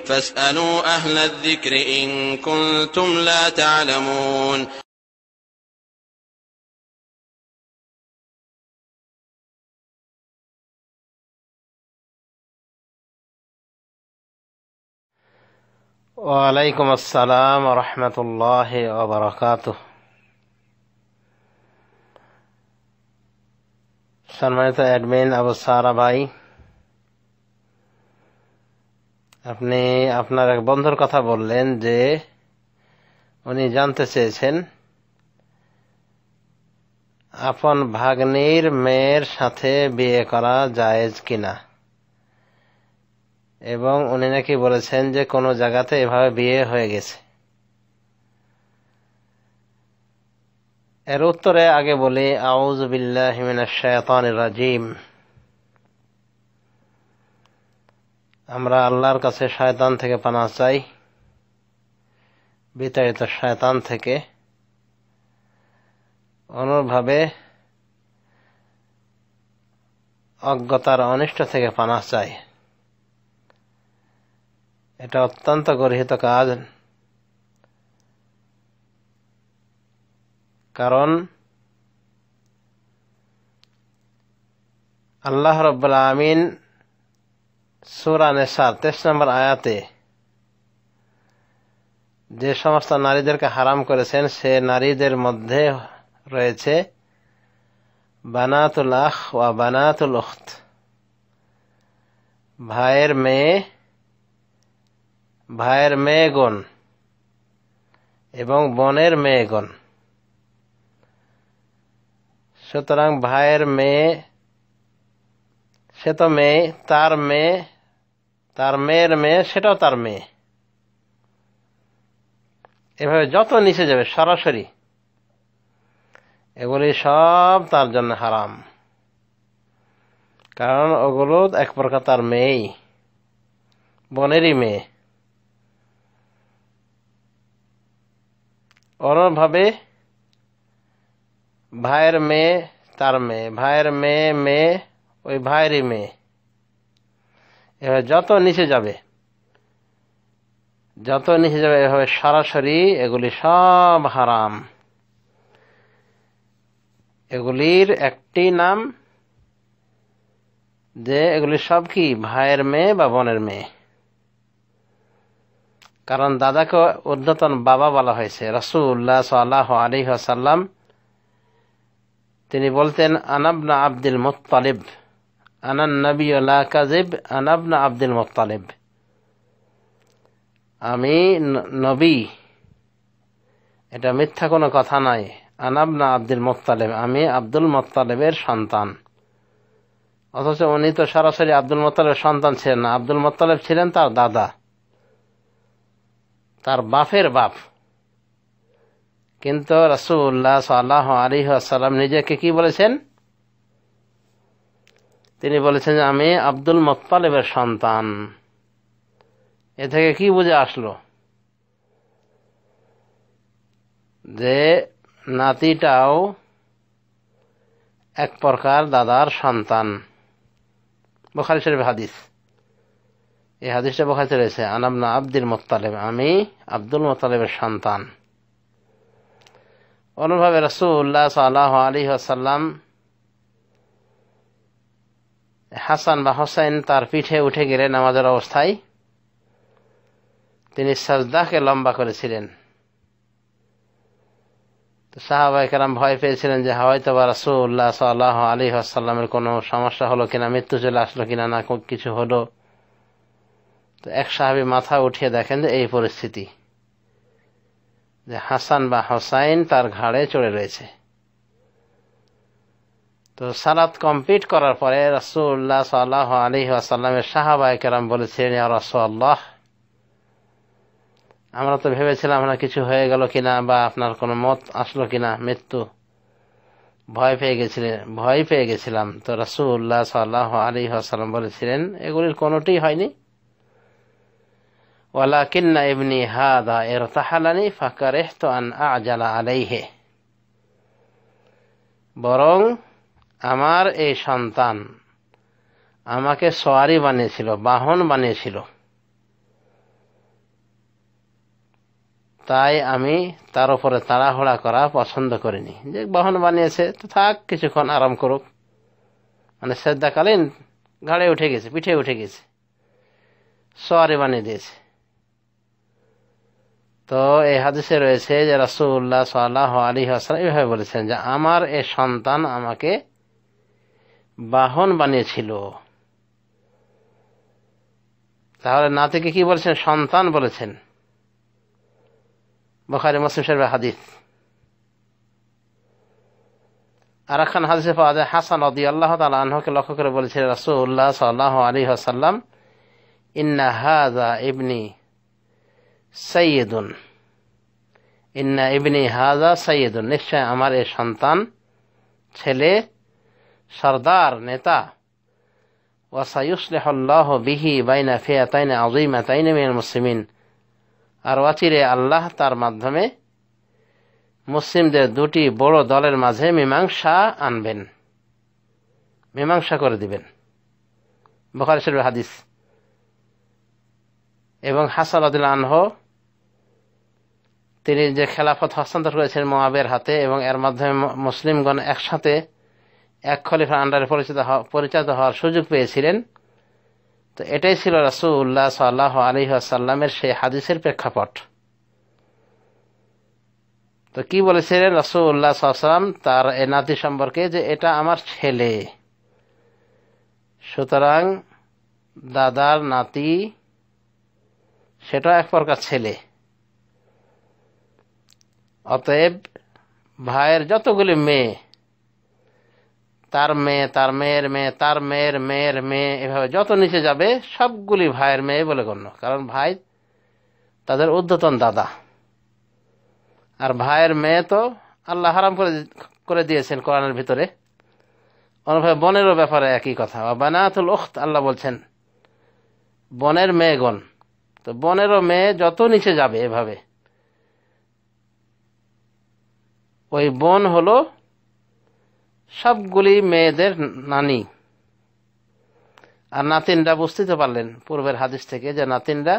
فاسألوا أهل الذكر إن كنتم لا تعلمون. ওয়ালাইকুম আসসালাম ওয়া রাহমাতুল্লাহি ওয়া বারাকাতুহু। সম্মানিত অ্যাডমিন আবু সারা ভাই, আপনি আপনার এক বন্ধুর কথা বললেন যে উনি জানতে চেয়েছেন আপন ভাগ্নির মেয়ের সাথে বিয়ে করা জায়েজ কিনা, এবং উনি নাকি বলেছেন যে কোনো জায়গাতে এভাবে বিয়ে হয়ে গেছে। এর উত্তরে আগে বলি আউযু বিল্লাহি মিনাশ শাইতানির রাজিম। আমরা আল্লাহর কাছে শয়তান থেকে পানাহ চাই, বিতাড়িত শয়তান থেকে। অনুরূপভাবে অজ্ঞতার অনিষ্ট থেকে পানাহ চাই। এটা অত্যন্ত গর্হিত কাজ, কারণ আল্লাহ রাব্বুল আলামিন সূরা নিসা 23 নম্বর আয়াতে যে সমস্ত নারীদেরকে হারাম করেছেন সে নারীদের মধ্যে রয়েছে বানাতুল আখ ওয়া বানাতুল উখত, ভাইয়ের মেয়ে, ভাইয়ের মেয়েগণ এবং বোনের মেয়েগণ। সুতরাং ভাইয়ের মেয়ে সে তো মেয়ে, তার মেয়ে, তার মেয়ের মেয়ে সেটাও তার মেয়ে, এভাবে যত নিচে যাবে সরাসরি এগুলি সব তার জন্য হারাম, কারণ ওগুলো এক প্রকার তার মেয়েই, বোনেরই মেয়ে। অনুরূপভাবে ভাইয়ের মেয়ে তার মেয়ে, ভাইয়ের মেয়ে মেয়ে ওই ভাইয়েরই মেয়ে, এভাবে যত নিচে যাবে এভাবে সরাসরি এগুলি সব হারাম। এগুলির একটি নাম যে এগুলি সব কি ভাইয়ের মেয়ে বা বোনের মেয়ে, কারণ দাদাকে ঊর্ধ্বতন বাবা বলা হয়েছে। রাসূলুল্লাহ সাল্লাল্লাহু আলাইহি ওয়াসাল্লাম তিনি বলতেন আনা ইবনে আব্দুল মুত্তালিব, আনা নবিয়্যু লা কাযিব, আনা ইবনে আব্দুল মুত্তালিব, আমি নবী, এটা মিথ্যা কোনো কথা নয়। আনা ইবনে আব্দুল মুত্তালিব, আমি আব্দুল মুত্তালিবের সন্তান। অথচ উনি তো সরাসরি আব্দুল মুত্তালিবের সন্তান ছিলেন না, আব্দুল মুত্তালিব ছিলেন তার দাদা, তার বাপের বাপ। কিন্তু রাসূলুল্লাহ সাল্লাল্লাহু আলাইহি ওয়াসাল্লাম নিজেকে কি বলেছেন? তিনি বলেছেন যে আমি আব্দুল মুত্তালিবের সন্তান। এ থেকে কি বুঝে আসলো? যে নাতিটাও এক প্রকার দাদার সন্তান। বুখারী শরীফ হাদিস, এই হাদিসটা বুখারীতে রয়েছে, আনা ইবনে আব্দুল মুত্তালিব, আমি আব্দুল মুত্তালিবের সন্তান। অনুভাবে রাসূলুল্লাহ সাল্লাল্লাহু আলাইহি ওয়াসাল্লাম হাসান বা হোসেন তার পিঠে উঠে গেলে নামাজের অবস্থায় তিনি সাজদাকে লম্বা করেছিলেন। তো সাহাবায়ে কেরাম ভয় পেয়েছিলেন যে হয়তো বা রাসূলুল্লাহ সাল্লাল্লাহু আলাইহি ওয়াসাল্লামের কোনো সমস্যা হলো কিনা, মৃত্যু চলে আসলো কিনা, না কিছু হলো। তো এক সাহাবী মাথা উঠিয়ে দেখেন যে এই পরিস্থিতি, যে হাসান বা হোসাইন তার ঘাড়ে চড়ে রয়েছে। তো সালাত কমপ্লিট করার পরে রাসূলুল্লাহ সাল্লাল্লাহু আলাইহি ওয়াসাল্লামের সাহাবায়ে কেরাম বলেছিলেন, ইয়া রাসূলুল্লাহ, আমরা তো ভেবেছিলাম আপনার কিছু হয়ে গেল কিনা বা আপনার কোনো মত আসলো কিনা, মৃত্যু, ভয় পেয়ে গেছিলাম। তো রাসূলুল্লাহ সাল্লাল্লাহু আলাইহি ওয়াসাল্লাম বলেছিলেন এগুলির কোনোটিই হয়নি। ওয়ালাকিন্না ইবনি হাদা ইরতাহালানি ফাকারিহতু আন আ'জালা আলাইহি, বরং আমার এই সন্তান আমাকে সওয়ারি বানিয়েছিল, বাহন বানিয়েছিল। তাই আমি তার উপরে তাড়াহুড়া করা পছন্দ করিনি। যে বাহন বানিয়েছে তো থাক, কিছুক্ষণ আরাম করুক, মানে সেজদাকালীন ঘাড়ে উঠে গেছে, পিঠে উঠে গেছে, সোয়ারি বানিয়ে দিয়েছে। তো এই হাদিসে রয়েছে যে রাসূলুল্লাহ সাল্লাল্লাহু আলাইহি ওয়াসাল্লাম এভাবে বলেছেন যে আমার এ সন্তান আমাকে বাহন বানিয়েছিল। তাহলে নাতিকে কি বলেছেন? সন্তান বলেছেন। বুখারী মুসলিম শরীফের হাদিস। আর একখান হাদিসে পাওয়া যায় হাসান রাদিয়াল্লাহু তাআলা আনহুকে লক্ষ্য করে বলেছিলেন রাসূলুল্লাহ সাল্লাল্লাহু আলাইহি ওয়াসাল্লাম, ইন্না হাযা ইবনি সাইয়্যিদুন, ইন্না ইবনি হাযা সাইয়্যিদুন, নিশ্চয় আমার এই সন্তান ছেলে সরদার নেতা। ওয়া সায়ুসলিহুল্লাহু বিহি বাইনা ফিয়াতাইন আযীমাতাইন মিনাল মুসলিমিন, আর অচিরে আল্লাহ তার মাধ্যমে মুসলিমদের দুটি বড় দলের মাঝে মীমাংসা আনবেন, মীমাংসা করে দিবেন। বুখারী শরীফের হাদিস। এবং হাসান রাদিয়াল্লাহু আনহু তিনি যে খেলাফত হস্তান্তর করেছেন মুআবিয়ার হাতে, এবং এর মাধ্যমে মুসলিমগণ একসাথে এক খলিফার আন্ডারে পরিচালিত হওয়ার সুযোগ পেয়েছিলেন। তো এটাই ছিল রাসূলুল্লাহ সাল্লাল্লাহু আলাইহি ওয়াসাল্লামের সেই হাদিসের প্রেক্ষাপট। তো কি বলেছিলেন রাসূলুল্লাহ সাল্লাল্লাহু আলাইহি ওয়াসাল্লাম তার এই নাতি সম্পর্কে? যে এটা আমার ছেলে, সুতরাং দাদার নাতি সেটা এক প্রকার ছেলে। অতএব ভাইয়ের যতগুলি মেয়ে, তার মেয়ে, তার মেয়ের মেয়ে, তার মেয়ের মেয়ের মেয়ে, এভাবে যত নিচে যাবে সবগুলি ভাইয়ের মেয়ে বলে গণ্য। কারণ ভাই তাদের ঊর্ধ্বতন দাদা, আর ভাইয়ের মেয়ে তো আল্লাহ হারাম করে দিয়েছেন কোরআনের ভিতরে। অনুভাবে বোনেরও ব্যাপারে একই কথা, বানাতুল উখত আল্লাহ বলছেন বোনের মেয়েগণ। তো বোনেরও মেয়ে যত নিচে যাবে এভাবে, ওই বোন হলো সবগুলি মেয়েদের নানি। আর নাতিনরা বুঝতে তো পারলেন পূর্বের হাদিস থেকে যে নাতিনরা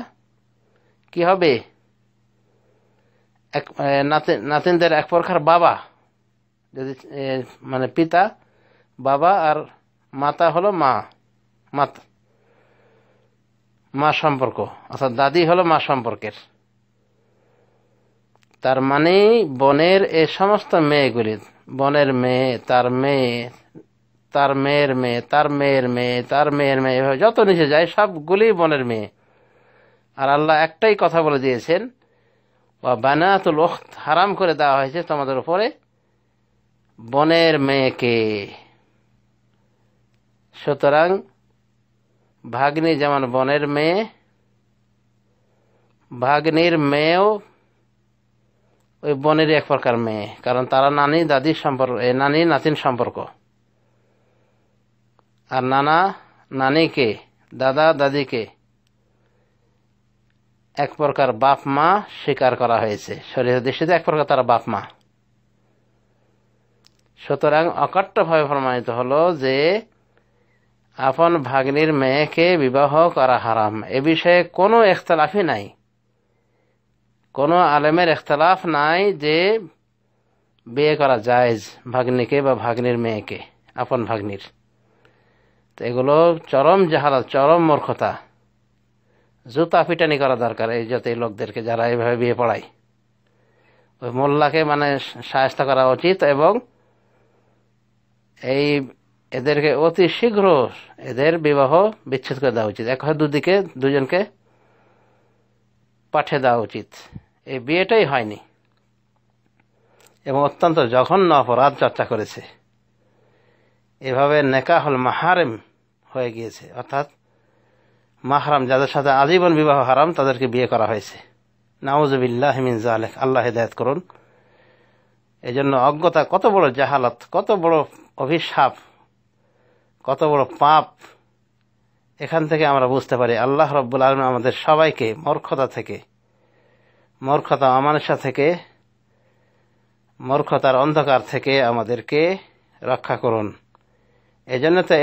কি হবে? নাতিনদের এক প্রকার বাবা, যদি মানে পিতা বাবা, আর মাতা হলো মা, মা সম্পর্ক, অর্থাৎ দাদি হলো মা সম্পর্কের। তার মানে বোনের এই সমস্ত মেয়েগুলি, বোনের মেয়ে, তার মেয়ে, তার মেয়ের মেয়ে, তার মেয়ের মেয়ে, তার মেয়ের মেয়ে, এভাবে যত নিচে যায় সবগুলি বোনের মেয়ে। আর আল্লাহ একটাই কথা বলে দিয়েছেন, ওয়া বানাতুল উখত, হারাম করে দেওয়া হয়েছে তোমাদের উপরে বোনের মেয়েকে। সুতরাং ভাগ্নি যেমন বোনের মেয়ে, ভাগ্নির মেয়েও ওই বোনেরই এক প্রকার মেয়ে, কারণ তারা নানি দাদির সম্পর্ক, নানি নাতিন সম্পর্ক। আর নানা নানিকে, দাদা দাদিকে এক প্রকার বাপ মা স্বীকার করা হয়েছে শরীয়তের দৃষ্টিতে, এক প্রকার তারা বাপ মা। সুতরাং অকাট্যভাবে প্রমাণিত হলো যে আপন ভাগ্নির মেয়েকে বিবাহ করা হারাম। এ বিষয়ে কোনো ইখতিলাফই নাই, কোনো আলেমের ইখতিলাফ নাই যে বিয়ে করা জায়েজ ভাগ্নিকে বা ভাগ্নির মেয়েকে, আপন ভাগ্নির। তো এগুলো চরম জাহালাত, চরম মূর্খতা, জুতা পিটানি করা দরকার এই জাতীয় লোকদেরকে যারা এইভাবে বিয়ে পড়ায়। ওই মোল্লাকে মানে শায়েস্তা করা উচিত, এবং এদেরকে অতি শীঘ্র এদের বিবাহ বিচ্ছেদ করে দেওয়া উচিত। এক হয় দুদিকে দুজনকে পাঠিয়ে দেওয়া উচিত। এই বিয়েটাই হয়নি এবং অত্যন্ত জঘন্য অপরাধ চর্চা করেছে। এভাবে নেকাহুল মাহারিম হয়ে গিয়েছে, অর্থাৎ মাহরাম যাদের সাথে আজীবন বিবাহ হারাম তাদেরকে বিয়ে করা হয়েছে। নাউযুবিল্লাহি মিন যালিক, আল্লাহ হিদায়াত করুন। এজন্য অজ্ঞতা কত বড় জাহালাত, কত বড় অভিশাপ, কত বড় পাপ, এখান থেকে আমরা বুঝতে পারি আল্লাহ রাব্বুল আলামিন আমাদের সবাইকে মূর্খতা থেকে, মূর্খতা অমানুষা থেকে, মূর্খতার অন্ধকার থেকে আমাদেরকে রক্ষা করুন। এজন্য তো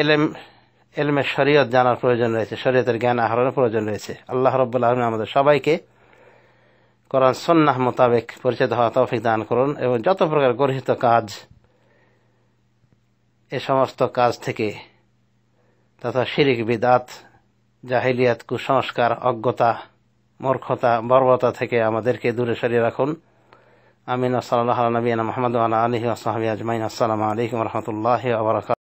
এলমে শরীয়ত জানার প্রয়োজন রয়েছে, শরীয়তের জ্ঞান আহরণের প্রয়োজন রয়েছে। আল্লাহ রাব্বুল আলামিন আমাদের সবাইকে কোরআন সুন্নাহ মোতাবেক পরিচিত হওয়া তৌফিক দান করুন, এবং যত প্রকার গর্হিত কাজ এ সমস্ত কাজ থেকে তথা শিরিক, বিদআত, জাহিলিয়াত, কুসংস্কার, অজ্ঞতা, মূর্খতা, বর্বরতা থেকে আমাদেরকে দূরে সরিয়ে রাখুন। আমিন। সাল্লাল্লাহু আলা নবিয়িনা মুহাম্মদ ওয়া আলা আলিহি ওয়া সাহবিহি আজমাইন। আসসালামু আলাইকুম ওয়া রাহমাতুল্লাহি ওয়া বারাকাতুহু।